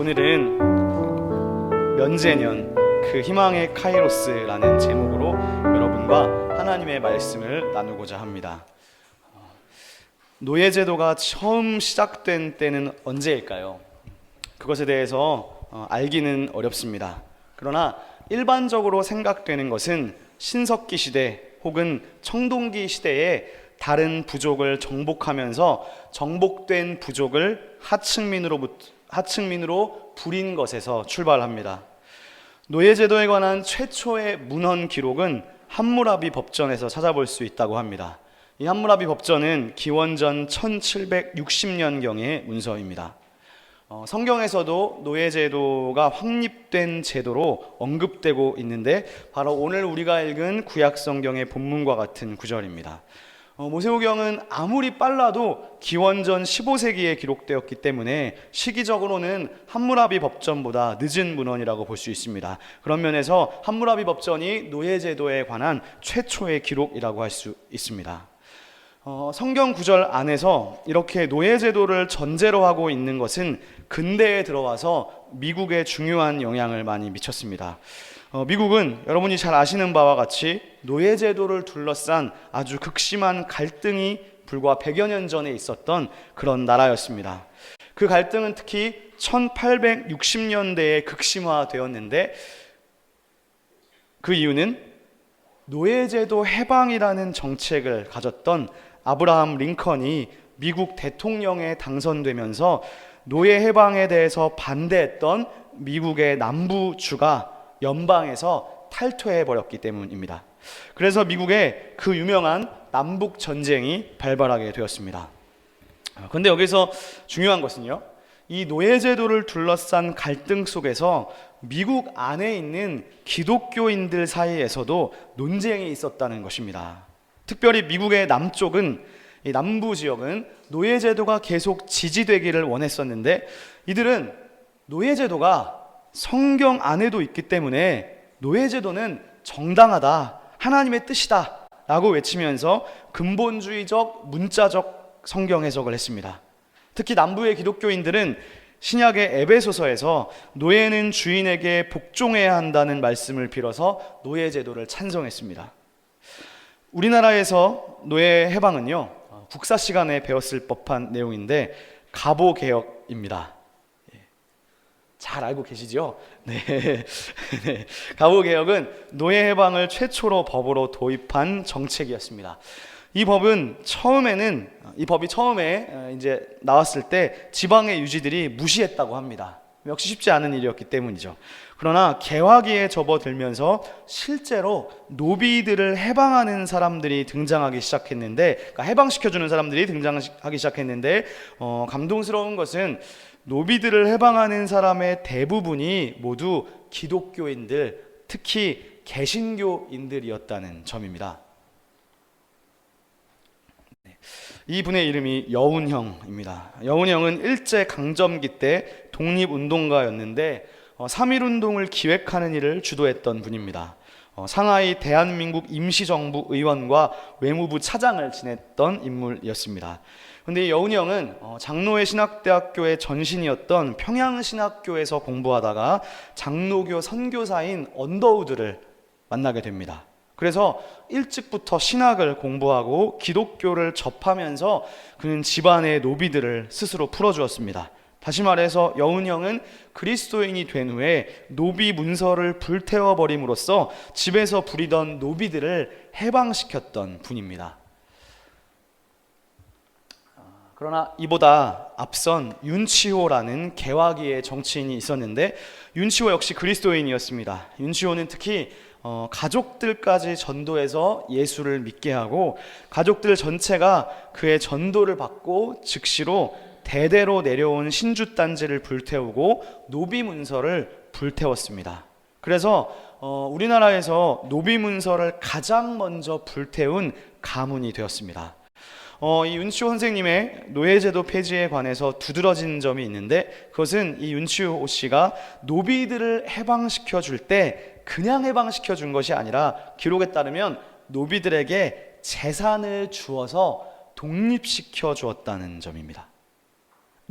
오늘은 면제년 그 희망의 카이로스라는 제목으로 여러분과 하나님의 말씀을 나누고자 합니다. 노예제도가 처음 시작된 때는 언제일까요? 그것에 대해서 알기는 어렵습니다. 그러나 일반적으로 생각되는 것은 신석기 시대 혹은 청동기 시대에 다른 부족을 정복하면서 정복된 부족을 하층민으로 부린 것에서 출발합니다. 노예제도에 관한 최초의 문헌 기록은 함무라비 법전에서 찾아볼 수 있다고 합니다. 이 함무라비 법전은 기원전 1760년경의 문서입니다. 성경에서도 노예제도가 확립된 제도로 언급되고 있는데 바로 오늘 우리가 읽은 구약성경의 본문과 같은 구절입니다. 모세오경은 아무리 빨라도 기원전 15세기에 기록되었기 때문에 시기적으로는 함무라비 법전보다 늦은 문헌이라고 볼 수 있습니다. 그런 면에서 함무라비 법전이 노예제도에 관한 최초의 기록이라고 할 수 있습니다. 성경 구절 안에서 이렇게 노예제도를 전제로 하고 있는 것은 근대에 들어와서 미국에 중요한 영향을 많이 미쳤습니다. 미국은 여러분이 잘 아시는 바와 같이 노예제도를 둘러싼 아주 극심한 갈등이 불과 100여 년 전에 있었던 그런 나라였습니다. 그 갈등은 특히 1860년대에 극심화되었는데 그 이유는 노예제도 해방이라는 정책을 가졌던 아브라함 링컨이 미국 대통령에 당선되면서 노예 해방에 대해서 반대했던 미국의 남부주가 연방에서 탈퇴해버렸기 때문입니다. 그래서 미국에 그 유명한 남북 전쟁이 발발하게 되었습니다. 그런데 여기서 중요한 것은요, 이 노예제도를 둘러싼 갈등 속에서 미국 안에 있는 기독교인들 사이에서도 논쟁이 있었다는 것입니다. 특별히 미국의 남쪽은, 이 남부 지역은 노예제도가 계속 지지되기를 원했었는데 이들은 노예제도가 성경 안에도 있기 때문에 노예제도는 정당하다, 하나님의 뜻이다 라고 외치면서 근본주의적, 문자적 성경 해석을 했습니다. 특히 남부의 기독교인들은 신약의 에베소서에서 노예는 주인에게 복종해야 한다는 말씀을 빌어서 노예제도를 찬성했습니다. 우리나라에서 노예 해방은요, 국사 시간에 배웠을 법한 내용인데 가보개혁입니다. 잘 알고 계시죠? 네. 네. 가보개혁은 노예 해방을 최초로 법으로 도입한 정책이었습니다. 이 법이 처음에 이제 나왔을 때 지방의 유지들이 무시했다고 합니다. 역시 쉽지 않은 일이었기 때문이죠. 그러나 개화기에 접어들면서 실제로 노비들을 해방하는 사람들이 등장하기 시작했는데, 그러니까 해방시켜주는 사람들이 등장하기 시작했는데, 감동스러운 것은 노비들을 해방하는 사람의 대부분이 모두 기독교인들, 특히 개신교인들이었다는 점입니다. 이분의 이름이 여운형입니다. 여운형은 일제강점기 때 독립운동가였는데 3.1운동을 기획하는 일을 주도했던 분입니다. 상하이 대한민국 임시정부 의원과 외무부 차장을 지냈던 인물이었습니다. 그런데 여운형은 장로회 신학대학교의 전신이었던 평양신학교에서 공부하다가 장로교 선교사인 언더우드를 만나게 됩니다. 그래서 일찍부터 신학을 공부하고 기독교를 접하면서 그는 집안의 노비들을 스스로 풀어주었습니다. 다시 말해서 여운형은 그리스도인이 된 후에 노비 문서를 불태워버림으로써 집에서 부리던 노비들을 해방시켰던 분입니다. 그러나 이보다 앞선 윤치호라는 개화기의 정치인이 있었는데 윤치호 역시 그리스도인이었습니다. 윤치호는 특히 가족들까지 전도해서 예수를 믿게 하고 가족들 전체가 그의 전도를 받고 즉시로 대대로 내려온 신주단지를 불태우고 노비 문서를 불태웠습니다. 그래서 우리나라에서 노비 문서를 가장 먼저 불태운 가문이 되었습니다. 이 윤치호 선생님의 노예제도 폐지에 관해서 두드러진 점이 있는데 그것은 이 윤치호 씨가 노비들을 해방시켜 줄 때 그냥 해방시켜 준 것이 아니라 기록에 따르면 노비들에게 재산을 주어서 독립시켜 주었다는 점입니다.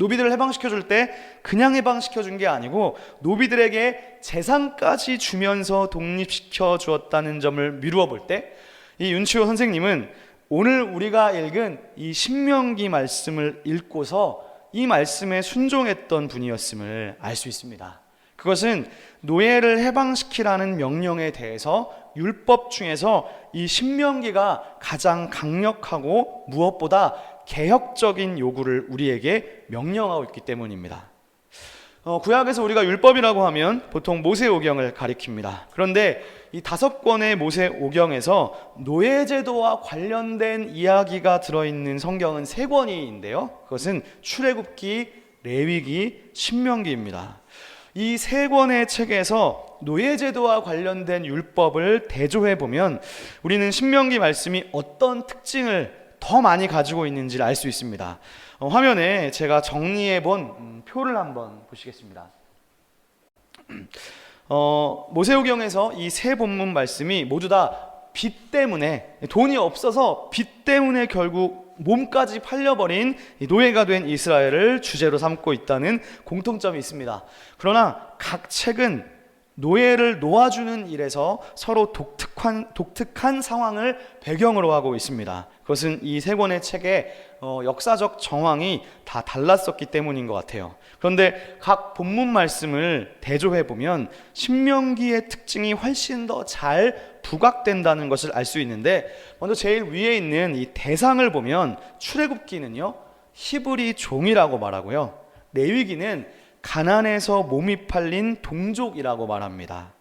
노비들을 해방시켜 줄 때 그냥 해방시켜 준 게 아니고 노비들에게 재산까지 주면서 독립시켜 주었다는 점을 미루어 볼 때 이 윤치호 선생님은 오늘 우리가 읽은 이 신명기 말씀을 읽고서 이 말씀에 순종했던 분이었음을 알 수 있습니다. 그것은 노예를 해방시키라는 명령에 대해서 율법 중에서 이 신명기가 가장 강력하고 무엇보다 개혁적인 요구를 우리에게 명령하고 있기 때문입니다. 구약에서 우리가 율법이라고 하면 보통 모세오경을 가리킵니다. 그런데 이 5권의 모세오경에서 노예제도와 관련된 이야기가 들어있는 성경은 3권인데요. 그것은 출애굽기, 레위기, 신명기입니다. 이 3권의 책에서 노예제도와 관련된 율법을 대조해 보면 우리는 신명기 말씀이 어떤 특징을 더 많이 가지고 있는지를 알 수 있습니다. 화면에 제가 정리해 본 표를 한번 보시겠습니다. 모세오경에서 이 3 본문 말씀이 모두 다 빚 때문에, 돈이 없어서 빚 때문에 결국 몸까지 팔려버린 노예가 된 이스라엘을 주제로 삼고 있다는 공통점이 있습니다. 그러나 각 책은 노예를 놓아주는 일에서 서로 독특한 상황을 배경으로 하고 있습니다. 그것은 이 3권의 책의 역사적 정황이 다 달랐었기 때문인 것 같아요. 그런데 각 본문 말씀을 대조해 보면 신명기의 특징이 훨씬 더 잘 부각된다는 것을 알 수 있는데, 먼저 제일 위에 있는 이 대상을 보면 출애굽기는요 히브리 종이라고 말하고요, 레위기는 가난해서 몸이 팔린 동족이라고 말합니다.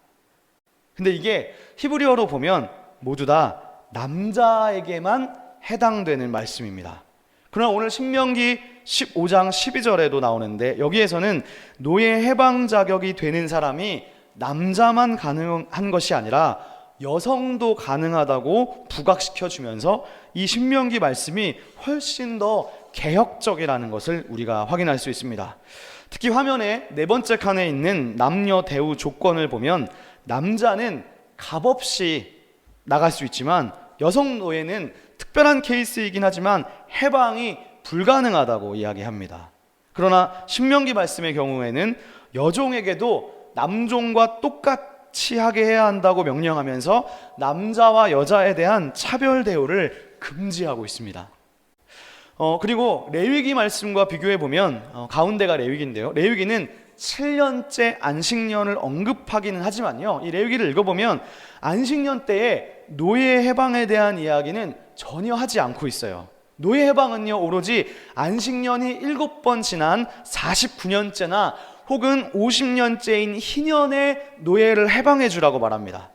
근데 이게 히브리어로 보면 모두 다 남자에게만 해당되는 말씀입니다. 그러나 오늘 신명기 15장 12절에도 나오는데, 여기에서는 노예 해방 자격이 되는 사람이 남자만 가능한 것이 아니라 여성도 가능하다고 부각시켜 주면서 이 신명기 말씀이 훨씬 더 개혁적이라는 것을 우리가 확인할 수 있습니다. 특히 화면에 4번째 칸에 있는 남녀 대우 조건을 보면 남자는 값없이 나갈 수 있지만 여성 노예는 특별한 케이스이긴 하지만 해방이 불가능하다고 이야기합니다. 그러나 신명기 말씀의 경우에는 여종에게도 남종과 똑같이 하게 해야 한다고 명령하면서 남자와 여자에 대한 차별 대우를 금지하고 있습니다. 그리고 레위기 말씀과 비교해 보면 가운데가 레위기인데요, 레위기는 7년째 안식년을 언급하기는 하지만요, 이 레위기를 읽어보면 안식년 때에 노예 해방에 대한 이야기는 전혀 하지 않고 있어요. 노예 해방은요 오로지 안식년이 7번 지난 49년째나 혹은 50년째인 희년의 노예를 해방해 주라고 말합니다.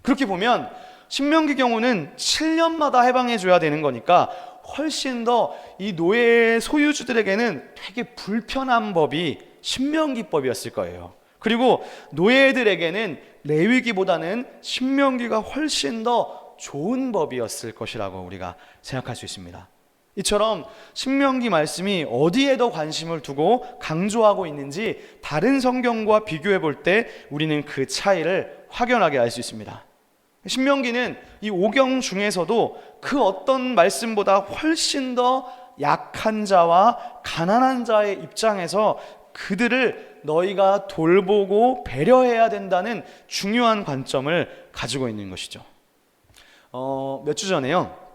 그렇게 보면 신명기 경우는 7년마다 해방해 줘야 되는 거니까 훨씬 더 이 노예의 소유주들에게는 되게 불편한 법이 신명기법이었을 거예요. 그리고 노예들에게는 레위기보다는 신명기가 훨씬 더 좋은 법이었을 것이라고 우리가 생각할 수 있습니다. 이처럼 신명기 말씀이 어디에 더 관심을 두고 강조하고 있는지 다른 성경과 비교해 볼 때 우리는 그 차이를 확연하게 알 수 있습니다. 신명기는 이 5경 중에서도 그 어떤 말씀보다 훨씬 더 약한 자와 가난한 자의 입장에서 그들을 너희가 돌보고 배려해야 된다는 중요한 관점을 가지고 있는 것이죠. 몇 주 전에요,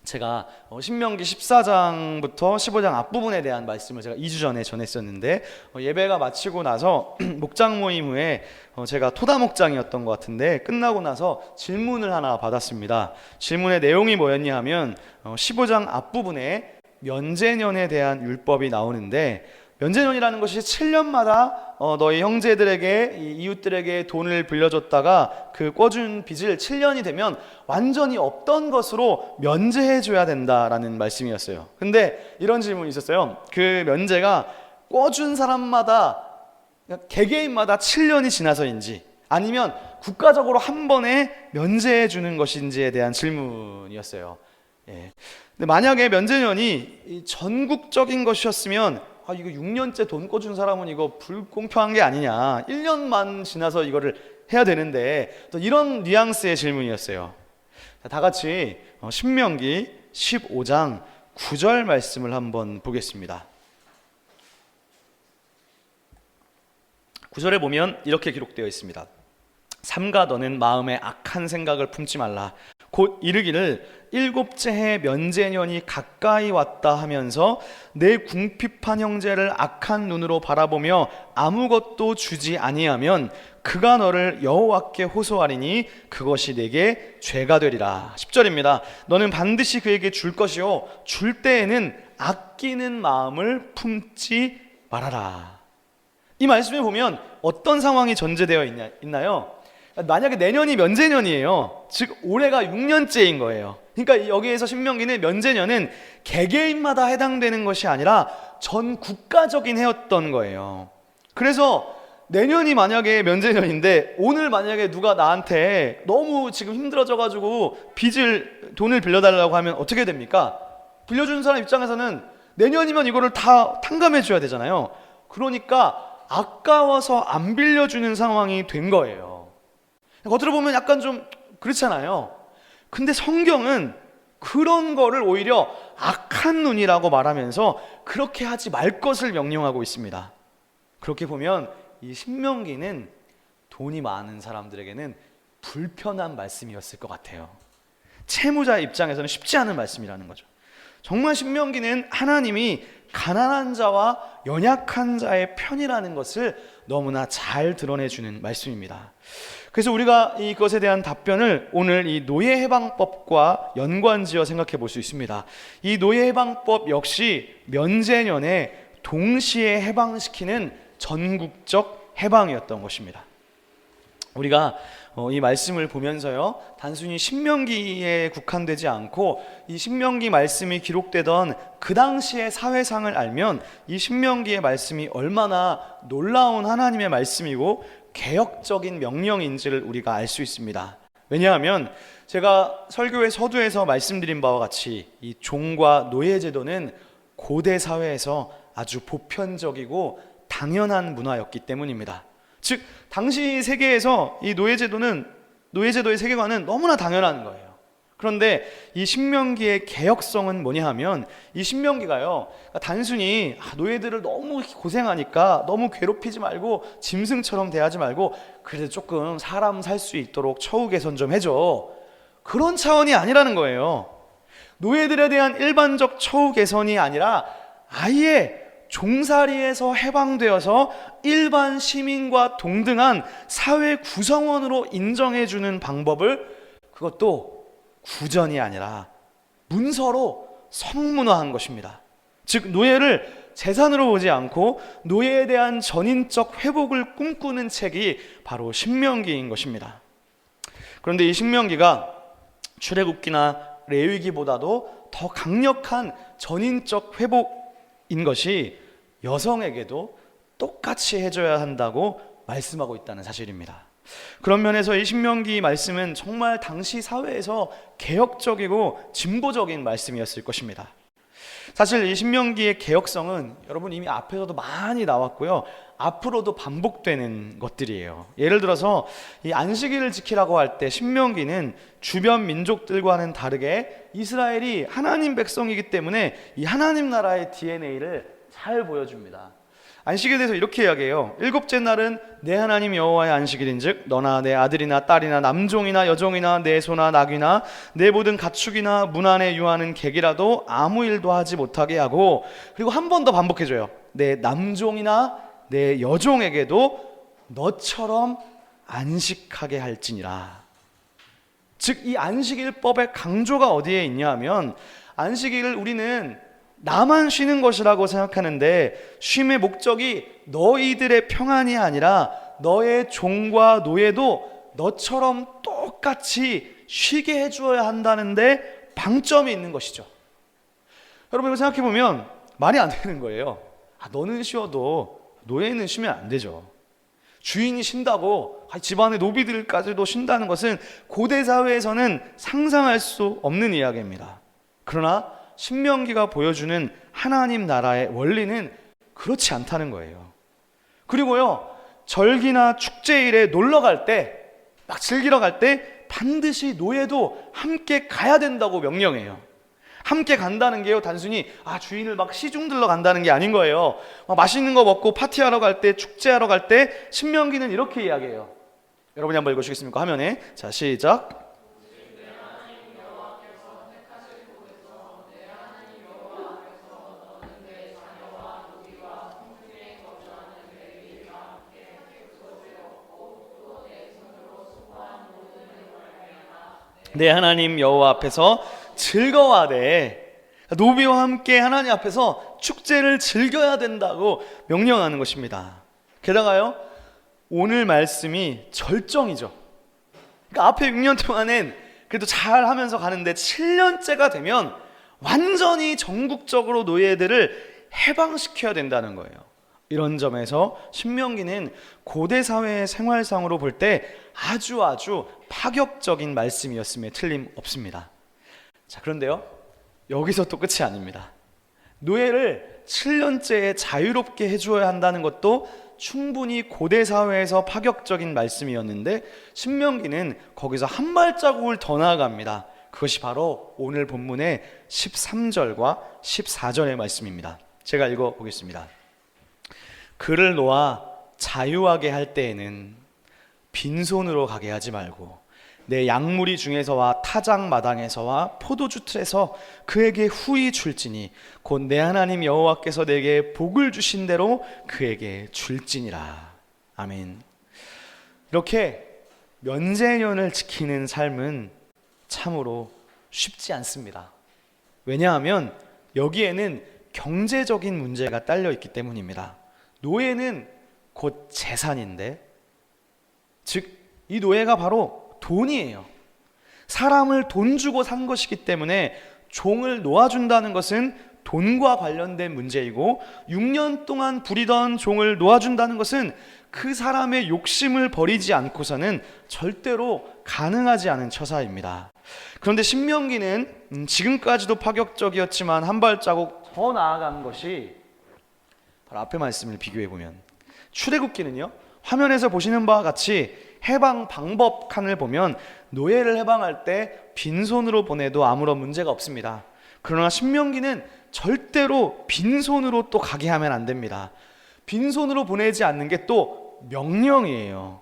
제가 신명기 14장부터 15장 앞부분에 대한 말씀을 제가 2주 전에 전했었는데, 예배가 마치고 나서 목장 모임 후에 제가 토다 목장이었던 것 같은데 끝나고 나서 질문을 하나 받았습니다. 질문의 내용이 뭐였냐 하면 15장 앞부분에 면제년에 대한 율법이 나오는데, 면제년이라는 것이 7년마다 너희 형제들에게, 이웃들에게 돈을 빌려줬다가 그 꿔준 빚을 7년이 되면 완전히 없던 것으로 면제해 줘야 된다라는 말씀이었어요. 근데 이런 질문이 있었어요. 그 면제가 꿔준 사람마다, 개개인마다 7년이 지나서인지 아니면 국가적으로 한 번에 면제해 주는 것인지에 대한 질문이었어요. 예. 근데 만약에 면제년이 전국적인 것이었으면 이거 6년째 돈 꿔준 사람은 이거 불공평한 게 아니냐, 1년만 지나서 이거를 해야 되는데, 또 이런 뉘앙스의 질문이었어요. 다 같이 신명기 15장 9절 말씀을 한번 보겠습니다. 9절에 보면 이렇게 기록되어 있습니다. 삼가 너는 마음에 악한 생각을 품지 말라. 곧 이르기를 일곱째 해 면제년이 가까이 왔다 하면서 내 궁핍한 형제를 악한 눈으로 바라보며 아무것도 주지 아니하면 그가 너를 여호와께 호소하리니 그것이 내게 죄가 되리라. 10절입니다. 너는 반드시 그에게 줄 것이요 줄 때에는 아끼는 마음을 품지 말아라. 이 말씀에 보면 어떤 상황이 전제되어 있나요? 만약에 내년이 면제년이에요. 즉 올해가 6년째인 거예요. 그러니까 여기에서 신명기는 면제년은 개개인마다 해당되는 것이 아니라 전 국가적인 해였던 거예요. 그래서 내년이 만약에 면제년인데 오늘 만약에 누가 나한테 너무 지금 힘들어져가지고 돈을 빌려달라고 하면 어떻게 됩니까? 빌려주는 사람 입장에서는 내년이면 이거를 다 탕감해 줘야 되잖아요. 그러니까 아까워서 안 빌려주는 상황이 된 거예요. 겉으로 보면 약간 좀 그렇잖아요. 근데 성경은 그런 거를 오히려 악한 눈이라고 말하면서 그렇게 하지 말 것을 명령하고 있습니다. 그렇게 보면 이 신명기는 돈이 많은 사람들에게는 불편한 말씀이었을 것 같아요. 채무자 입장에서는 쉽지 않은 말씀이라는 거죠. 정말 신명기는 하나님이 가난한 자와 연약한 자의 편이라는 것을 너무나 잘 드러내주는 말씀입니다. 그래서 우리가 이것에 대한 답변을 오늘 이 노예해방법과 연관지어 생각해 볼 수 있습니다. 이 노예해방법 역시 면제년에 동시에 해방시키는 전국적 해방이었던 것입니다. 우리가 이 말씀을 보면서요, 단순히 신명기에 국한되지 않고 이 신명기 말씀이 기록되던 그 당시의 사회상을 알면 이 신명기의 말씀이 얼마나 놀라운 하나님의 말씀이고 개혁적인 명령인지를 우리가 알 수 있습니다. 왜냐하면 제가 설교의 서두에서 말씀드린 바와 같이 이 종과 노예 제도는 고대 사회에서 아주 보편적이고 당연한 문화였기 때문입니다. 즉 당시 세계에서 이 노예제도의 세계관은 너무나 당연한 거예요. 그런데 이 신명기의 개혁성은 뭐냐 하면 이 신명기가요, 단순히 노예들을 너무 고생하니까 너무 괴롭히지 말고 짐승처럼 대하지 말고 그래도 조금 사람 살 수 있도록 처우 개선 좀 해줘, 그런 차원이 아니라는 거예요. 노예들에 대한 일반적 처우 개선이 아니라 아예 종살이에서 해방되어서 일반 시민과 동등한 사회 구성원으로 인정해주는 방법을, 그것도 구전이 아니라 문서로 성문화한 것입니다. 즉 노예를 재산으로 보지 않고 노예에 대한 전인적 회복을 꿈꾸는 책이 바로 신명기인 것입니다. 그런데 이 신명기가 출애굽기나 레위기보다도 더 강력한 전인적 회복인 것이 여성에게도 똑같이 해줘야 한다고 말씀하고 있다는 사실입니다. 그런 면에서 이 신명기 말씀은 정말 당시 사회에서 개혁적이고 진보적인 말씀이었을 것입니다. 사실 이 신명기의 개혁성은 여러분 이미 앞에서도 많이 나왔고요, 앞으로도 반복되는 것들이에요. 예를 들어서 이 안식일을 지키라고 할 때 신명기는 주변 민족들과는 다르게 이스라엘이 하나님 백성이기 때문에 이 하나님 나라의 DNA를 잘 보여줍니다. 안식일에 대해서 이렇게 이야기해요. 일곱째 날은 내 하나님 여호와의 안식일인즉 너나 내 아들이나 딸이나 남종이나 여종이나 내 소나 나귀나 내 모든 가축이나 문 안에 유하는 객이라도 아무 일도 하지 못하게 하고, 그리고 한 번 더 반복해줘요. 내 남종이나 내 여종에게도 너처럼 안식하게 할지니라. 즉 이 안식일법의 강조가 어디에 있냐 하면, 안식일을 우리는 나만 쉬는 것이라고 생각하는데 쉼의 목적이 너희들의 평안이 아니라 너의 종과 노예도 너처럼 똑같이 쉬게 해주어야 한다는데 방점이 있는 것이죠. 여러분 이거 생각해보면 말이 안 되는 거예요. 너는 쉬어도 노예는 쉬면 안 되죠. 주인이 쉰다고 집안의 노비들까지도 쉰다는 것은 고대 사회에서는 상상할 수 없는 이야기입니다. 그러나 신명기가 보여주는 하나님 나라의 원리는 그렇지 않다는 거예요. 그리고요, 절기나 축제일에 놀러 갈 때, 막 즐기러 갈 때 반드시 노예도 함께 가야 된다고 명령해요. 함께 간다는 게요, 단순히 주인을 막 시중 들러 간다는 게 아닌 거예요. 맛있는 거 먹고 파티하러 갈 때, 축제하러 갈 때 신명기는 이렇게 이야기해요. 여러분이 한번 읽어주시겠습니까? 화면에. 자, 시작. 내 하나님 여호와 앞에서 즐거워하되, 노비와 함께 하나님 앞에서 축제를 즐겨야 된다고 명령하는 것입니다. 게다가요, 오늘 말씀이 절정이죠. 그러니까 앞에 6년 동안은 그래도 잘 하면서 가는데 7년째가 되면 완전히 전국적으로 노예들을 해방시켜야 된다는 거예요. 이런 점에서 신명기는 고대 사회의 생활상으로 볼 때 아주 파격적인 말씀이었음에 틀림없습니다. 자, 그런데요, 여기서 또 끝이 아닙니다. 노예를 7년째에 자유롭게 해주어야 한다는 것도 충분히 고대 사회에서 파격적인 말씀이었는데, 신명기는 거기서 한 발자국을 더 나아갑니다. 그것이 바로 오늘 본문의 13절과 14절의 말씀입니다. 제가 읽어보겠습니다. 그를 놓아 자유하게 할 때에는 빈손으로 가게 하지 말고 내 양무리 중에서와 타작 마당에서와 포도주 틀에서 그에게 후히 줄지니 곧 내 하나님 여호와께서 내게 복을 주신 대로 그에게 줄지니라. 아멘. 이렇게 면제년을 지키는 삶은 참으로 쉽지 않습니다. 왜냐하면 여기에는 경제적인 문제가 딸려 있기 때문입니다. 노예는 곧 재산인데, 즉 이 노예가 바로 돈이에요. 사람을 돈 주고 산 것이기 때문에 종을 놓아준다는 것은 돈과 관련된 문제이고, 6년 동안 부리던 종을 놓아준다는 것은 그 사람의 욕심을 버리지 않고서는 절대로 가능하지 않은 처사입니다. 그런데 신명기는 지금까지도 파격적이었지만 한 발자국 더 나아간 것이 바로 앞의 말씀을 비교해보면, 출애굽기는요, 화면에서 보시는 바와 같이 해방 방법 칸을 보면 노예를 해방할 때 빈손으로 보내도 아무런 문제가 없습니다. 그러나 신명기는 절대로 빈손으로 또 가게 하면 안 됩니다. 빈손으로 보내지 않는 게 또 명령이에요.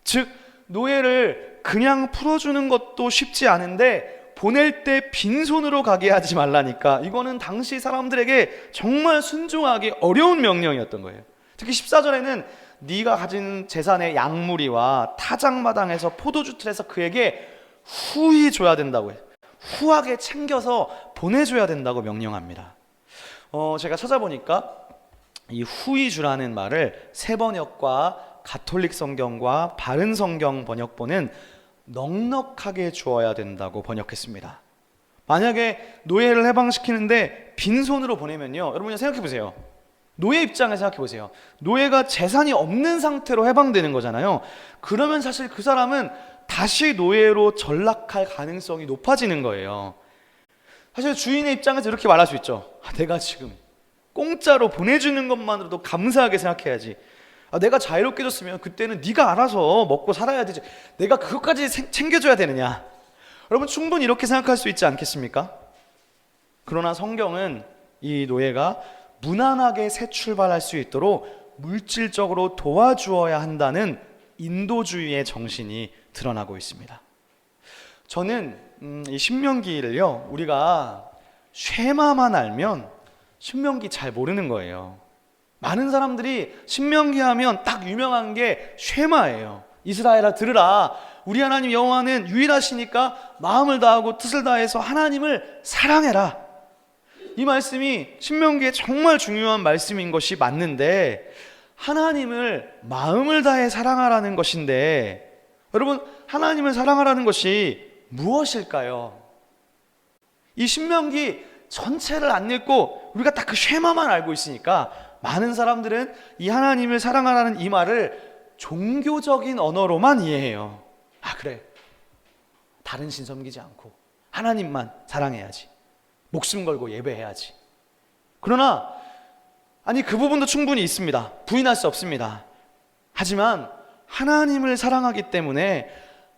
즉 노예를 그냥 풀어주는 것도 쉽지 않은데 보낼 때 빈손으로 가게 하지 말라니까, 이거는 당시 사람들에게 정말 순종하기 어려운 명령이었던 거예요. 특히 14절에는 네가 가진 재산의 양무리와 타작마당에서 포도주 틀에서 그에게 후히 줘야 된다고 해요. 후하게 챙겨서 보내줘야 된다고 명령합니다. 제가 찾아보니까 이 후히 주라는 말을 새번역과 가톨릭 성경과 바른 성경 번역본은 넉넉하게 주어야 된다고 번역했습니다. 만약에 노예를 해방시키는데 빈손으로 보내면요, 여러분이 생각해 보세요. 노예 입장에서 생각해 보세요. 노예가 재산이 없는 상태로 해방되는 거잖아요. 그러면 사실 그 사람은 다시 노예로 전락할 가능성이 높아지는 거예요. 사실 주인의 입장에서 이렇게 말할 수 있죠. 내가 지금 공짜로 보내주는 것만으로도 감사하게 생각해야지. 내가 자유롭게 줬으면 그때는 네가 알아서 먹고 살아야 되지, 내가 그것까지 챙겨줘야 되느냐. 여러분 충분히 이렇게 생각할 수 있지 않겠습니까? 그러나 성경은 이 노예가 무난하게 새 출발할 수 있도록 물질적으로 도와주어야 한다는 인도주의의 정신이 드러나고 있습니다. 저는 이 신명기를요, 우리가 쉐마만 알면 신명기 잘 모르는 거예요. 많은 사람들이 신명기 하면 딱 유명한 게 쉐마예요. 이스라엘아 들으라, 우리 하나님 여호와는 유일하시니까 마음을 다하고 뜻을 다해서 하나님을 사랑해라. 이 말씀이 신명기에 정말 중요한 말씀인 것이 맞는데, 하나님을 마음을 다해 사랑하라는 것인데, 여러분 하나님을 사랑하라는 것이 무엇일까요? 이 신명기 전체를 안 읽고 우리가 딱 그 쉐마만 알고 있으니까 많은 사람들은 이 하나님을 사랑하라는 이 말을 종교적인 언어로만 이해해요. 그래, 다른 신 섬기지 않고 하나님만 사랑해야지, 목숨 걸고 예배해야지. 그러나 그 부분도 충분히 있습니다. 부인할 수 없습니다. 하지만 하나님을 사랑하기 때문에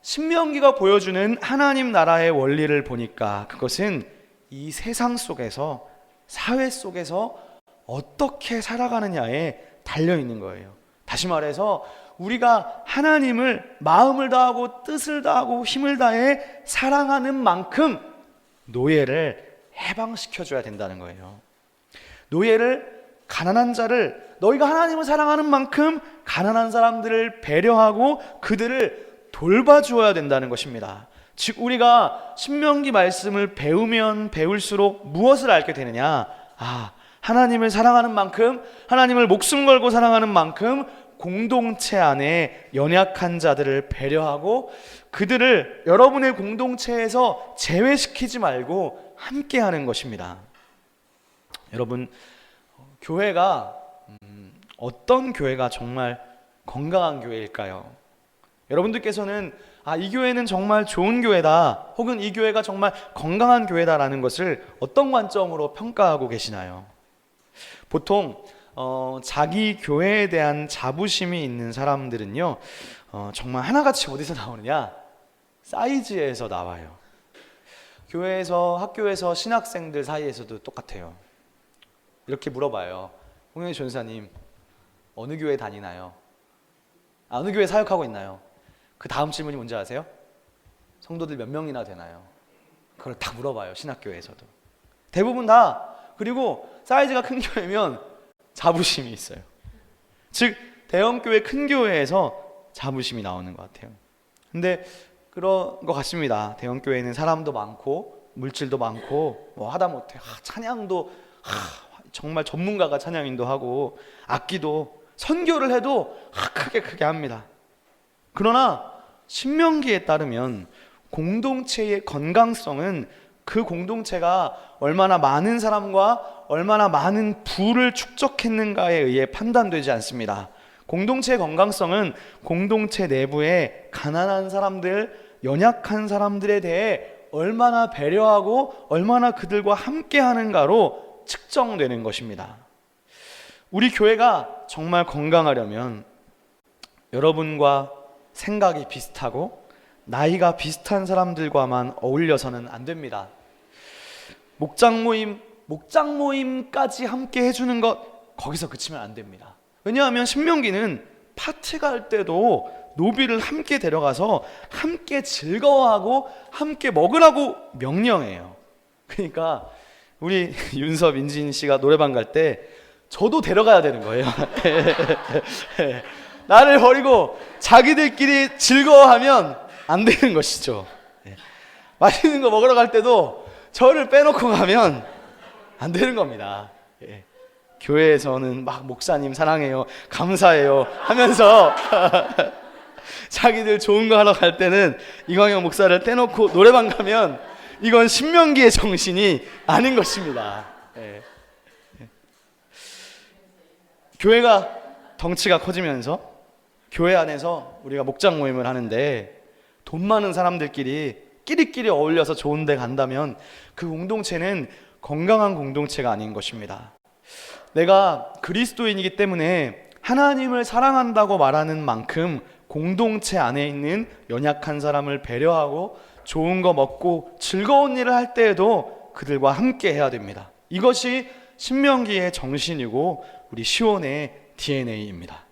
신명기가 보여주는 하나님 나라의 원리를 보니까 그것은 이 세상 속에서, 사회 속에서 어떻게 살아가느냐에 달려 있는 거예요. 다시 말해서 우리가 하나님을 마음을 다하고 뜻을 다하고 힘을 다해 사랑하는 만큼 노예를 해방시켜줘야 된다는 거예요. 노예를, 가난한 자를, 너희가 하나님을 사랑하는 만큼 가난한 사람들을 배려하고 그들을 돌봐주어야 된다는 것입니다. 즉 우리가 신명기 말씀을 배우면 배울수록 무엇을 알게 되느냐? 하나님을 사랑하는 만큼, 하나님을 목숨 걸고 사랑하는 만큼 공동체 안에 연약한 자들을 배려하고 그들을 여러분의 공동체에서 제외시키지 말고 함께하는 것입니다. 여러분, 교회가 어떤 교회가 정말 건강한 교회일까요? 여러분들께서는 이 교회는 정말 좋은 교회다, 혹은 이 교회가 정말 건강한 교회다라는 것을 어떤 관점으로 평가하고 계시나요? 보통 자기 교회에 대한 자부심이 있는 사람들은요, 정말 하나같이 어디서 나오느냐? 사이즈에서 나와요. 교회에서, 학교에서 신학생들 사이에서도 똑같아요. 이렇게 물어봐요. 홍영희 전사님, 어느 교회 다니나요? 어느 교회 사역하고 있나요? 그 다음 질문이 뭔지 아세요? 성도들 몇 명이나 되나요? 그걸 다 물어봐요, 신학교에서도. 대부분 다. 그리고 사이즈가 큰 교회면 자부심이 있어요. 즉 대형교회, 큰 교회에서 자부심이 나오는 것 같아요. 근데 그런 것 같습니다. 대형교회는 사람도 많고 물질도 많고 하다못해 찬양도 정말 전문가가 찬양 인도하고 악기도, 선교를 해도 크게 합니다. 그러나 신명기에 따르면 공동체의 건강성은 그 공동체가 얼마나 많은 사람과 얼마나 많은 부를 축적했는가에 의해 판단되지 않습니다. 공동체의 건강성은 공동체 내부에 가난한 사람들, 연약한 사람들에 대해 얼마나 배려하고 얼마나 그들과 함께 하는가로 측정되는 것입니다. 우리 교회가 정말 건강하려면 여러분과 생각이 비슷하고 나이가 비슷한 사람들과만 어울려서는 안 됩니다. 목장 모임까지 함께 해주는 것, 거기서 그치면 안 됩니다. 왜냐하면 신명기는 파티 갈 때도 노비를 함께 데려가서 함께 즐거워하고 함께 먹으라고 명령해요. 그러니까 우리 윤섭, 인진 씨가 노래방 갈 때 저도 데려가야 되는 거예요. 나를 버리고 자기들끼리 즐거워하면 안 되는 것이죠. 맛있는 거 먹으러 갈 때도 저를 빼놓고 가면 안 되는 겁니다. 교회에서는 막 목사님 사랑해요, 감사해요 하면서 자기들 좋은 거 하러 갈 때는 이광영 목사를 떼놓고 노래방 가면 이건 신명기의 정신이 아닌 것입니다. 교회가 덩치가 커지면서 교회 안에서 우리가 목장 모임을 하는데 돈 많은 사람들끼리 끼리끼리 어울려서 좋은 데 간다면 그 공동체는 건강한 공동체가 아닌 것입니다. 내가 그리스도인이기 때문에 하나님을 사랑한다고 말하는 만큼 공동체 안에 있는 연약한 사람을 배려하고 좋은 거 먹고 즐거운 일을 할 때에도 그들과 함께 해야 됩니다. 이것이 신명기의 정신이고 우리 시온의 DNA입니다.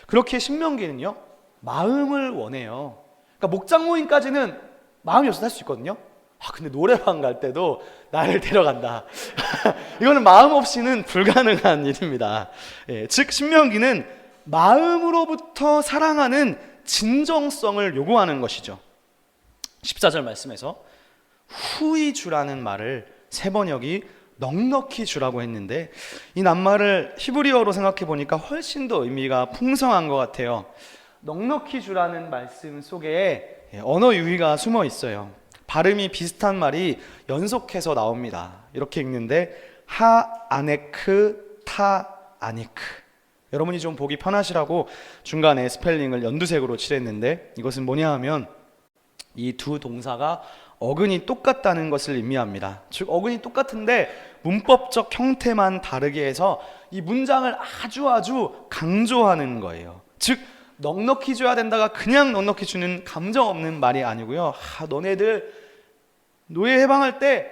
그렇게 신명기는요, 마음을 원해요. 그러니까 목장 모임까지는 마음이 없어서 할 수 있거든요. 근데 노래방 갈 때도 나를 데려간다. 이거는 마음 없이는 불가능한 일입니다. 즉 신명기는 마음으로부터 사랑하는 진정성을 요구하는 것이죠. 14절 말씀에서 후히 주라는 말을 세번역이 넉넉히 주라고 했는데, 이 낱말을 히브리어로 생각해 보니까 훨씬 더 의미가 풍성한 것 같아요. 넉넉히 주라는 말씀 속에 언어 유희가 숨어 있어요. 발음이 비슷한 말이 연속해서 나옵니다. 이렇게 읽는데 하 아네크 타 아니크. 여러분이 좀 보기 편하시라고 중간에 스펠링을 연두색으로 칠했는데, 이것은 뭐냐 하면 이 두 동사가 어근이 똑같다는 것을 의미합니다. 즉 어근이 똑같은데 문법적 형태만 다르게 해서 이 문장을 아주 강조하는 거예요. 즉 넉넉히 줘야 된다가 그냥 넉넉히 주는 감정 없는 말이 아니고요. 너네들 노예 해방할 때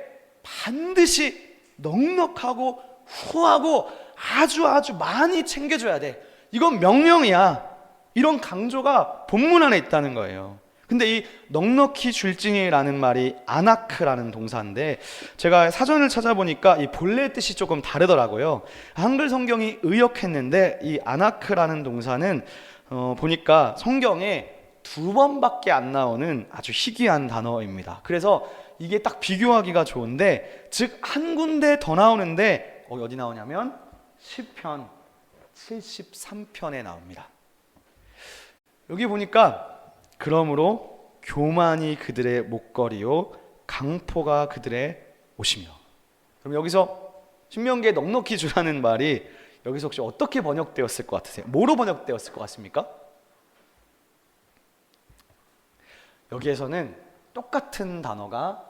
반드시 넉넉하고 후하고 아주 많이 챙겨줘야 돼. 이건 명령이야. 이런 강조가 본문 안에 있다는 거예요. 근데 이 넉넉히 줄지니라는 말이 아나크라는 동사인데, 제가 사전을 찾아보니까 이 본래 뜻이 조금 다르더라고요. 한글 성경이 의역했는데 이 아나크라는 동사는 보니까 성경에 2번밖에 안 나오는 아주 희귀한 단어입니다. 그래서 이게 딱 비교하기가 좋은데, 즉 한 군데 더 나오는데 어디 나오냐면 시편 73편에 나옵니다. 여기 보니까 그러므로 교만이 그들의 목걸이요 강포가 그들의 옷이며. 그럼 여기서 신명기에 넉넉히 주라는 말이 여기서 혹시 어떻게 번역되었을 것 같으세요? 뭐로 번역되었을 것 같습니까? 여기에서는 똑같은 단어가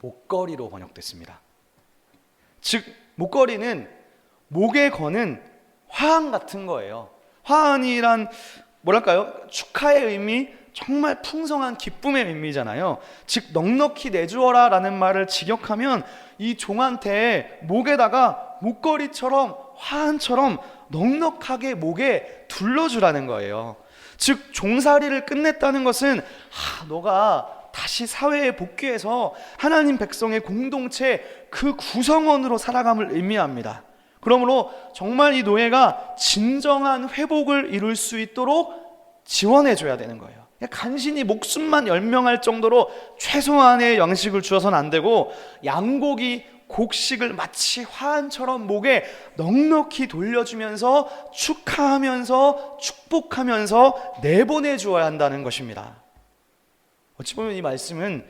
목걸이로 번역됐습니다. 즉 목걸이는 목에 거는 화환 같은 거예요. 화환이란 뭐랄까요? 축하의 의미, 정말 풍성한 기쁨의 의미잖아요. 즉 넉넉히 내주어라 라는 말을 직역하면 이 종한테 목에다가 목걸이처럼 화환처럼 넉넉하게 목에 둘러주라는 거예요. 즉 종살이를 끝냈다는 것은 너가 다시 사회에 복귀해서 하나님 백성의 공동체 그 구성원으로 살아감을 의미합니다. 그러므로 정말 이 노예가 진정한 회복을 이룰 수 있도록 지원해줘야 되는 거예요. 간신히 목숨만 연명할 정도로 최소한의 양식을 주어서는 안 되고, 양고기, 곡식을 마치 화환처럼 목에 넉넉히 돌려주면서 축하하면서 축복하면서 내보내 주어야 한다는 것입니다. 어찌 보면 이 말씀은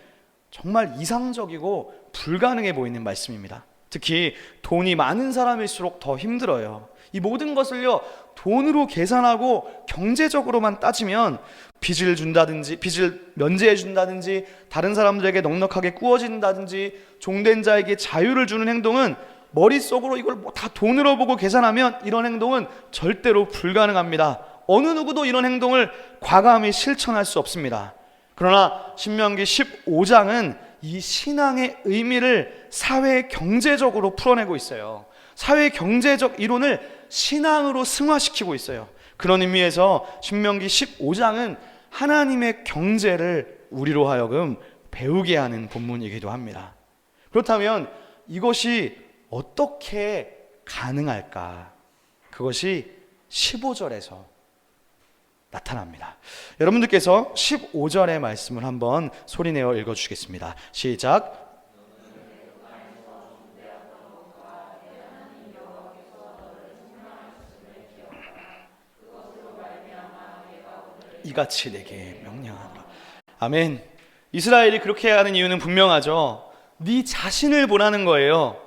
정말 이상적이고 불가능해 보이는 말씀입니다. 특히 돈이 많은 사람일수록 더 힘들어요. 이 모든 것을요 돈으로 계산하고 경제적으로만 따지면 빚을 준다든지, 빚을 면제해 준다든지, 다른 사람들에게 넉넉하게 꾸어진다든지, 종된 자에게 자유를 주는 행동은 머릿속으로 이걸 다 돈으로 보고 계산하면 이런 행동은 절대로 불가능합니다. 어느 누구도 이런 행동을 과감히 실천할 수 없습니다. 그러나 신명기 15장은 이 신앙의 의미를 사회 경제적으로 풀어내고 있어요. 사회 경제적 이론을 신앙으로 승화시키고 있어요. 그런 의미에서 신명기 15장은 하나님의 경제를 우리로 하여금 배우게 하는 본문이기도 합니다. 그렇다면 이것이 어떻게 가능할까? 그것이 15절에서 나타납니다. 여러분들께서 15절의 말씀을 한번 소리내어 읽어주시겠습니다. 시작. 이같이 내게 명령하노라. 아멘. 이스라엘이 그렇게 하는 이유는 분명하죠. 네 자신을 보라는 거예요.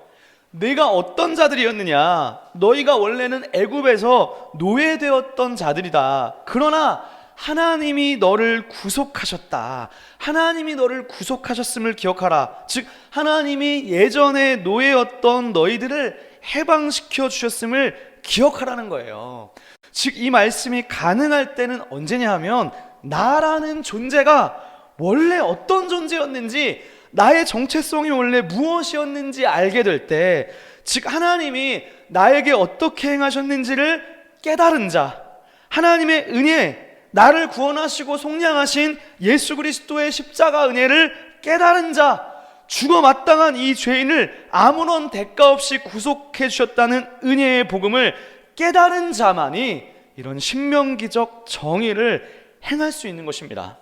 내가 어떤 자들이었느냐. 너희가 원래는 애굽에서 노예되었던 자들이다. 그러나 하나님이 너를 구속하셨다. 하나님이 너를 구속하셨음을 기억하라. 즉 하나님이 예전에 노예였던 너희들을 해방시켜 주셨음을 기억하라는 거예요. 즉 이 말씀이 가능할 때는 언제냐 하면, 나라는 존재가 원래 어떤 존재였는지, 나의 정체성이 원래 무엇이었는지 알게 될 때, 즉 하나님이 나에게 어떻게 행하셨는지를 깨달은 자, 하나님의 은혜, 나를 구원하시고 속량하신 예수 그리스도의 십자가 은혜를 깨달은 자, 죽어 마땅한 이 죄인을 아무런 대가 없이 구속해 주셨다는 은혜의 복음을 깨달은 자만이 이런 신명기적 정의를 행할 수 있는 것입니다.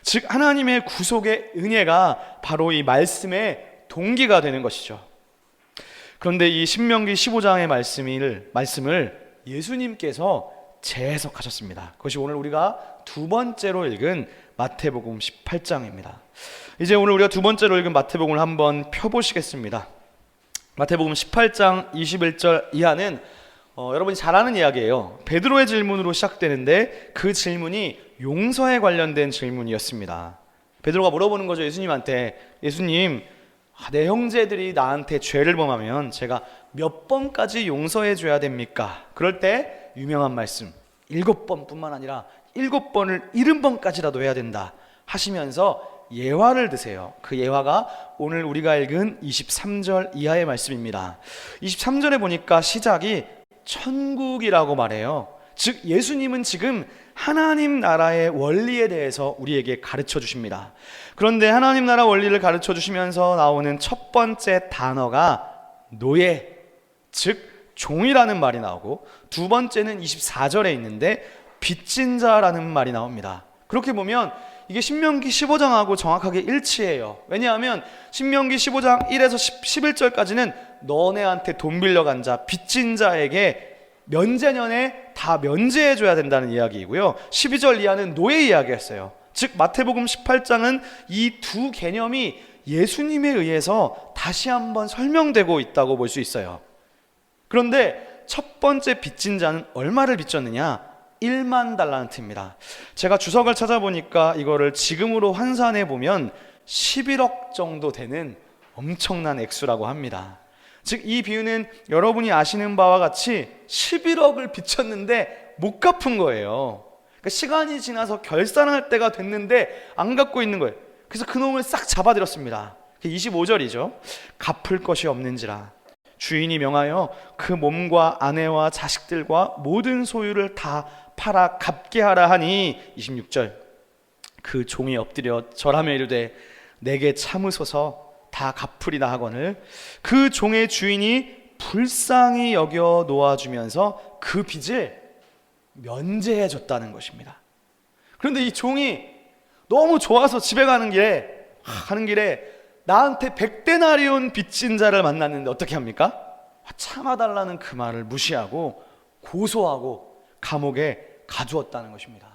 즉 하나님의 구속의 은혜가 바로 이 말씀의 동기가 되는 것이죠. 그런데 이 신명기 15장의 말씀을 예수님께서 재해석하셨습니다. 그것이 오늘 우리가 두 번째로 읽은 마태복음 18장입니다. 이제 오늘 우리가 두 번째로 읽은 마태복음을 한번 펴보시겠습니다. 마태복음 18장 21절 이하는 여러분이 잘 아는 이야기예요. 베드로의 질문으로 시작되는데 그 질문이 용서에 관련된 질문이었습니다. 베드로가 물어보는 거죠. 예수님한테, 예수님, 내 형제들이 나한테 죄를 범하면 제가 몇 번까지 용서해 줘야 됩니까? 그럴 때 유명한 말씀, 7번뿐만 아니라 7번을 70번까지라도 해야 된다 하시면서 예화를 드세요. 그 예화가 오늘 우리가 읽은 23절 이하의 말씀입니다. 23절에 보니까 시작이 천국이라고 말해요. 즉 예수님은 지금 하나님 나라의 원리에 대해서 우리에게 가르쳐 주십니다. 그런데 하나님 나라 원리를 가르쳐 주시면서 나오는 첫 번째 단어가 노예, 즉 종이라는 말이 나오고, 두 번째는 24절에 있는데 빚진 자라는 말이 나옵니다. 그렇게 보면 이게 신명기 15장하고 정확하게 일치해요. 왜냐하면 신명기 15장 1에서 11절까지는 너네한테 돈 빌려간 자, 빚진 자에게 면제년에 다 면제해줘야 된다는 이야기이고요, 12절 이하는 노예 이야기였어요. 즉 마태복음 18장은 이 두 개념이 예수님에 의해서 다시 한번 설명되고 있다고 볼 수 있어요. 그런데 첫 번째 빚진 자는 얼마를 빚졌느냐? 1만 달란트입니다. 제가 주석을 찾아보니까 이거를 지금으로 환산해 보면 11억 정도 되는 엄청난 액수라고 합니다. 즉 이 비유는 여러분이 아시는 바와 같이 11억을 빚졌는데 못 갚은 거예요. 그러니까 시간이 지나서 결산할 때가 됐는데 안 갚고 있는 거예요. 그래서 그놈을 싹 잡아들였습니다. 25절이죠. 갚을 것이 없는지라 주인이 명하여 그 몸과 아내와 자식들과 모든 소유를 다 팔아 갚게 하라 하니, 26절, 그 종이 엎드려 절하며 이르되 내게 참으소서 다 갚으리라 하거늘 그 종의 주인이 불쌍히 여겨 놓아주면서 그 빚을 면제해 줬다는 것입니다. 그런데 이 종이 너무 좋아서 집에 가는 길에 나한테 100데나리온 빚진 자를 만났는데 어떻게 합니까? 참아달라는 그 말을 무시하고 고소하고 감옥에 가두었다는 것입니다.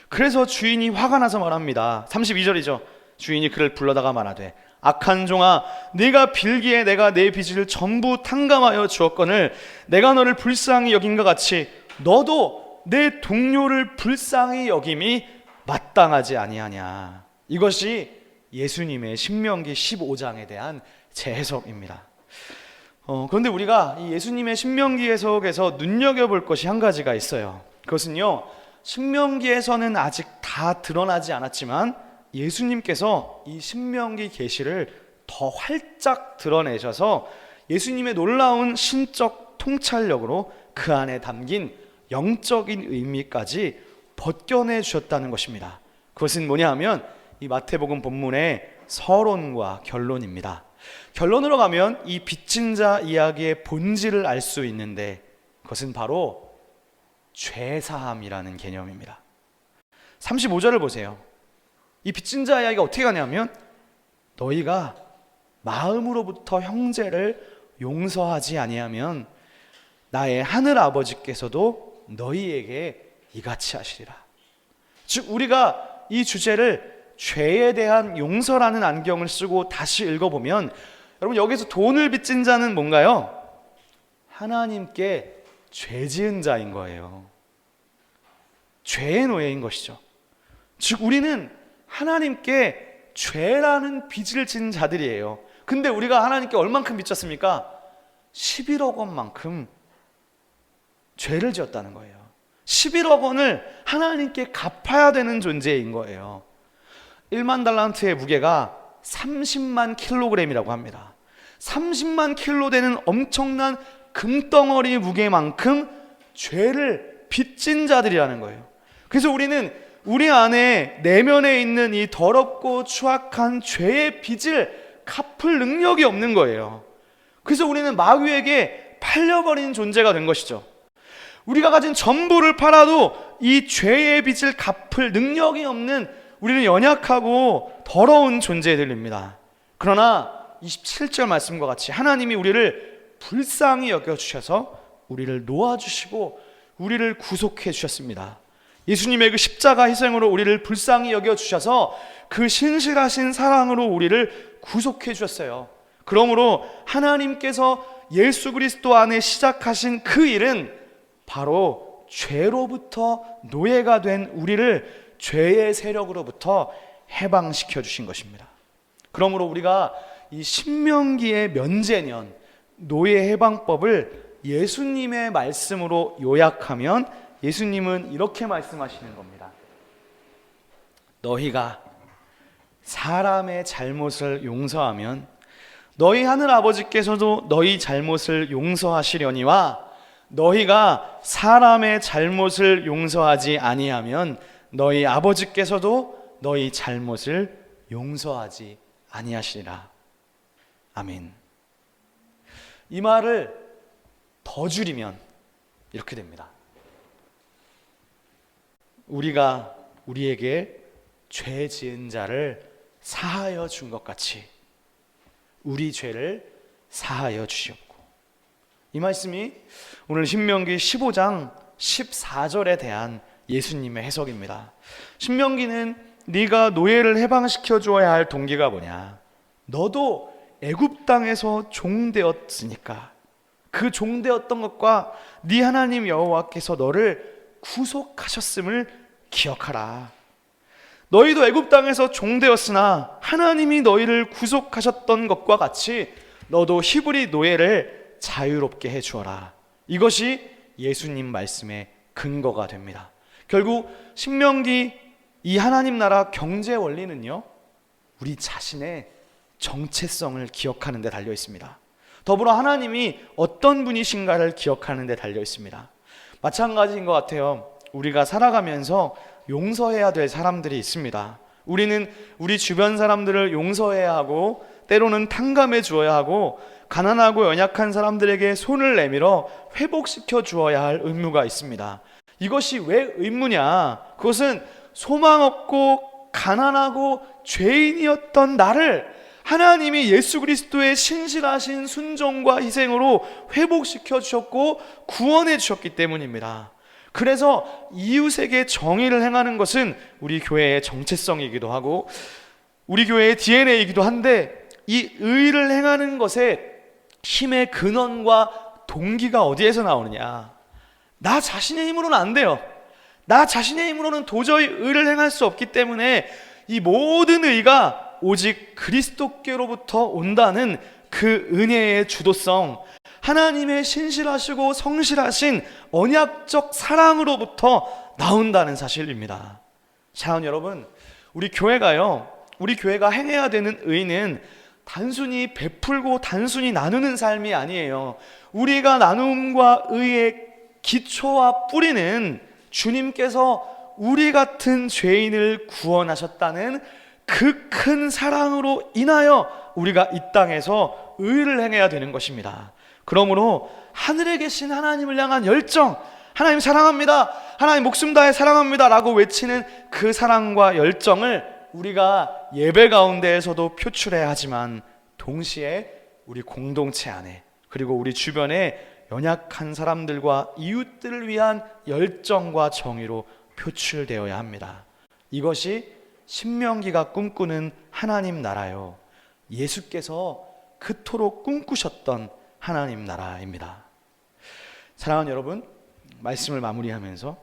그래서 주인이 화가 나서 말합니다. 32절이죠. 주인이 그를 불러다가 말하되 악한 종아, 네가 빌기에 내가 내 빚을 전부 탕감하여 주었거늘 내가 너를 불쌍히 여긴 것 같이 너도 내 동료를 불쌍히 여김이 마땅하지 아니하냐. 이것이 예수님의 신명기 15장에 대한 재해석입니다. 그런데 우리가 이 예수님의 신명기 해석에서 눈여겨볼 것이 한 가지가 있어요. 그것은요, 신명기에서는 아직 다 드러나지 않았지만 예수님께서 이 신명기 계시를 더 활짝 드러내셔서 예수님의 놀라운 신적 통찰력으로 그 안에 담긴 영적인 의미까지 벗겨내 주셨다는 것입니다. 그것은 뭐냐 하면 이 마태복음 본문의 서론과 결론입니다. 결론으로 가면 이 빚진 자 이야기의 본질을 알 수 있는데 그것은 바로 죄사함이라는 개념입니다. 35절을 보세요. 이 빚진 자 이야기가 어떻게 가냐면 너희가 마음으로부터 형제를 용서하지 아니하면 나의 하늘 아버지께서도 너희에게 이같이 하시리라. 즉 우리가 이 주제를 죄에 대한 용서라는 안경을 쓰고 다시 읽어보면, 여러분 여기서 돈을 빚진 자는 뭔가요? 하나님께 죄 지은 자인 거예요. 죄의 노예인 것이죠. 즉 우리는 하나님께 죄라는 빚을 진 자들이에요. 근데 우리가 하나님께 얼만큼 빚졌습니까? 11억 원만큼 죄를 지었다는 거예요. 11억 원을 하나님께 갚아야 되는 존재인 거예요. 1만 달란트의 무게가 30만 킬로그램이라고 합니다. 30만 킬로 되는 엄청난 금덩어리 무게만큼 죄를 빚진 자들이라는 거예요. 그래서 우리는 우리 안에 내면에 있는 이 더럽고 추악한 죄의 빚을 갚을 능력이 없는 거예요. 그래서 우리는 마귀에게 팔려버린 존재가 된 것이죠. 우리가 가진 전부를 팔아도 이 죄의 빚을 갚을 능력이 없는 우리는 연약하고 더러운 존재들입니다. 그러나 27절 말씀과 같이 하나님이 우리를 불쌍히 여겨주셔서 우리를 놓아주시고 우리를 구속해 주셨습니다. 예수님의 그 십자가 희생으로 우리를 불쌍히 여겨주셔서 그 신실하신 사랑으로 우리를 구속해 주셨어요. 그러므로 하나님께서 예수 그리스도 안에 시작하신 그 일은 바로 죄로부터 노예가 된 우리를 죄의 세력으로부터 해방시켜 주신 것입니다. 그러므로 우리가 이 신명기의 면제년, 노예 해방법을 예수님의 말씀으로 요약하면 예수님은 이렇게 말씀하시는 겁니다. 너희가 사람의 잘못을 용서하면 너희 하늘 아버지께서도 너희 잘못을 용서하시려니와 너희가 사람의 잘못을 용서하지 아니하면 너희 아버지께서도 너희 잘못을 용서하지 아니하시리라. 아멘. 이 말을 더 줄이면 이렇게 됩니다. 우리가 우리에게 죄 지은 자를 사하여 준 것 같이 우리 죄를 사하여 주시옵고. 이 말씀이 오늘 신명기 15장 14절에 대한 예수님의 해석입니다. 신명기는 네가 노예를 해방시켜 주어야 할 동기가 뭐냐? 너도 애굽 땅에서 종되었으니까 그 종되었던 것과 네 하나님 여호와께서 너를 구속하셨음을 기억하라. 너희도 애굽 땅에서 종되었으나 하나님이 너희를 구속하셨던 것과 같이 너도 히브리 노예를 자유롭게 해 주어라. 이것이 예수님 말씀의 근거가 됩니다. 결국 신명기 이 하나님 나라 경제 원리는요, 우리 자신의 정체성을 기억하는 데 달려 있습니다. 더불어 하나님이 어떤 분이신가를 기억하는 데 달려 있습니다. 마찬가지인 것 같아요. 우리가 살아가면서 용서해야 될 사람들이 있습니다. 우리는 우리 주변 사람들을 용서해야 하고 때로는 탕감해 주어야 하고 가난하고 연약한 사람들에게 손을 내밀어 회복시켜 주어야 할 의무가 있습니다. 이것이 왜 의무냐? 그것은 소망 없고 가난하고 죄인이었던 나를 하나님이 예수 그리스도의 신실하신 순종과 희생으로 회복시켜 주셨고 구원해 주셨기 때문입니다. 그래서 이웃에게 정의를 행하는 것은 우리 교회의 정체성이기도 하고 우리 교회의 DNA이기도 한데, 이 의를 행하는 것에 힘의 근원과 동기가 어디에서 나오느냐? 나 자신의 힘으로는 안 돼요. 나 자신의 힘으로는 도저히 의를 행할 수 없기 때문에 이 모든 의가 오직 그리스도께로부터 온다는 그 은혜의 주도성, 하나님의 신실하시고 성실하신 언약적 사랑으로부터 나온다는 사실입니다. 사랑하는 여러분, 우리 교회가 행해야 되는 의는 단순히 베풀고 단순히 나누는 삶이 아니에요. 우리가 나눔과 의의 기초와 뿌리는 주님께서 우리 같은 죄인을 구원하셨다는 그 큰 사랑으로 인하여 우리가 이 땅에서 의를 행해야 되는 것입니다. 그러므로 하늘에 계신 하나님을 향한 열정, 하나님 사랑합니다, 하나님 목숨 다해 사랑합니다 라고 외치는 그 사랑과 열정을 우리가 예배 가운데에서도 표출해야 하지만 동시에 우리 공동체 안에 그리고 우리 주변에 연약한 사람들과 이웃들을 위한 열정과 정의로 표출되어야 합니다. 이것이 신명기가 꿈꾸는 하나님 나라요, 예수께서 그토록 꿈꾸셨던 하나님 나라입니다. 사랑하는 여러분, 말씀을 마무리하면서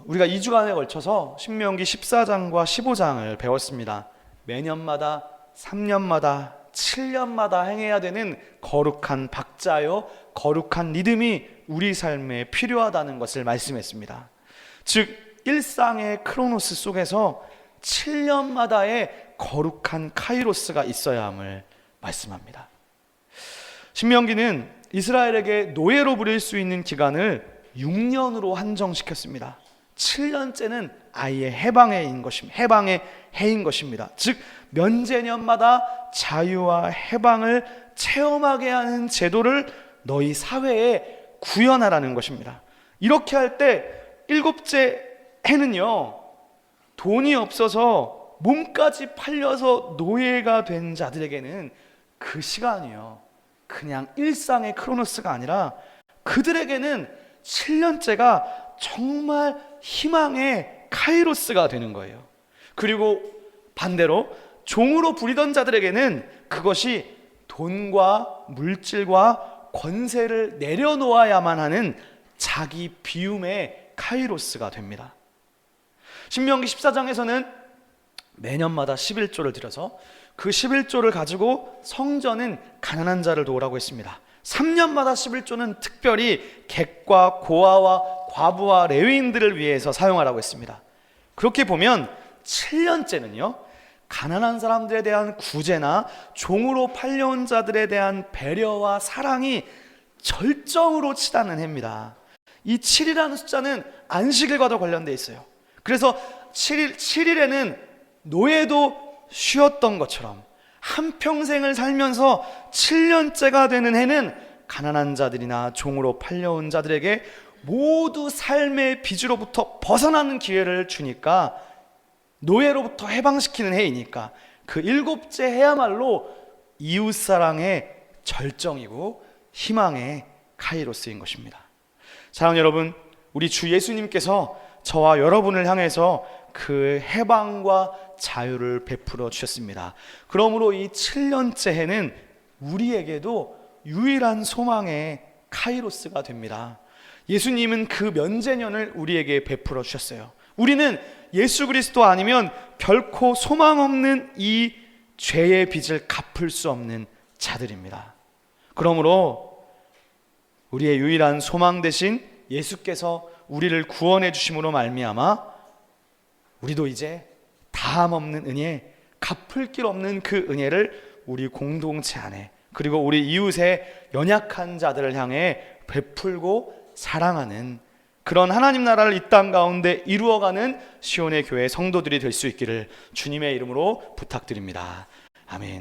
우리가 2주간에 걸쳐서 신명기 14장과 15장을 배웠습니다. 매년마다 3년마다 7년마다 행해야 되는 거룩한 박자요, 거룩한 리듬이 우리 삶에 필요하다는 것을 말씀했습니다. 즉 일상의 크로노스 속에서 7년마다의 거룩한 카이로스가 있어야 함을 말씀합니다. 신명기는 이스라엘에게 노예로 부릴 수 있는 기간을 6년으로 한정시켰습니다. 7년째는 아예 해방의 해인 것입니다. 즉 면제년마다 자유와 해방을 체험하게 하는 제도를 너희 사회에 구현하라는 것입니다. 이렇게 할 때 7째 해는요, 돈이 없어서 몸까지 팔려서 노예가 된 자들에게는 그 시간이요, 그냥 일상의 크로노스가 아니라 그들에게는 7년째가 정말 희망의 카이로스가 되는 거예요. 그리고 반대로 종으로 부리던 자들에게는 그것이 돈과 물질과 권세를 내려놓아야만 하는 자기 비움의 카이로스가 됩니다. 신명기 14장에서는 매년마다 11조를 들여서 그 11조를 가지고 성전은 가난한 자를 도우라고 했습니다. 3년마다 11조는 특별히 객과 고아와 과부와 레위인들을 위해서 사용하라고 했습니다. 그렇게 보면 7년째는요, 가난한 사람들에 대한 구제나 종으로 팔려온 자들에 대한 배려와 사랑이 절정으로 치닫는 해입니다. 이 7이라는 숫자는 안식일과도 관련되어 있어요. 그래서 7일에는 노예도 쉬었던 것처럼 한평생을 살면서 7년째가 되는 해는 가난한 자들이나 종으로 팔려온 자들에게 모두 삶의 빚으로부터 벗어나는 기회를 주니까, 노예로부터 해방시키는 해이니까 그 7째 해야말로 이웃사랑의 절정이고 희망의 카이로스인 것입니다. 사랑하는 여러분, 우리 주 예수님께서 저와 여러분을 향해서 그 해방과 자유를 베풀어 주셨습니다. 그러므로 이 7년째 해는 우리에게도 유일한 소망의 카이로스가 됩니다. 예수님은 그 면제년을 우리에게 베풀어 주셨어요. 우리는 예수 그리스도 아니면 결코 소망 없는 이 죄의 빚을 갚을 수 없는 자들입니다. 그러므로 우리의 유일한 소망 대신 예수께서 우리를 구원해 주심으로 말미암아 우리도 이제 다함 없는 은혜, 갚을 길 없는 그 은혜를 우리 공동체 안에, 그리고 우리 이웃의 연약한 자들을 향해 베풀고 사랑하는 그런 하나님 나라를 이 땅 가운데 이루어가는 시온의 교회 성도들이 될 수 있기를 주님의 이름으로 부탁드립니다. 아멘.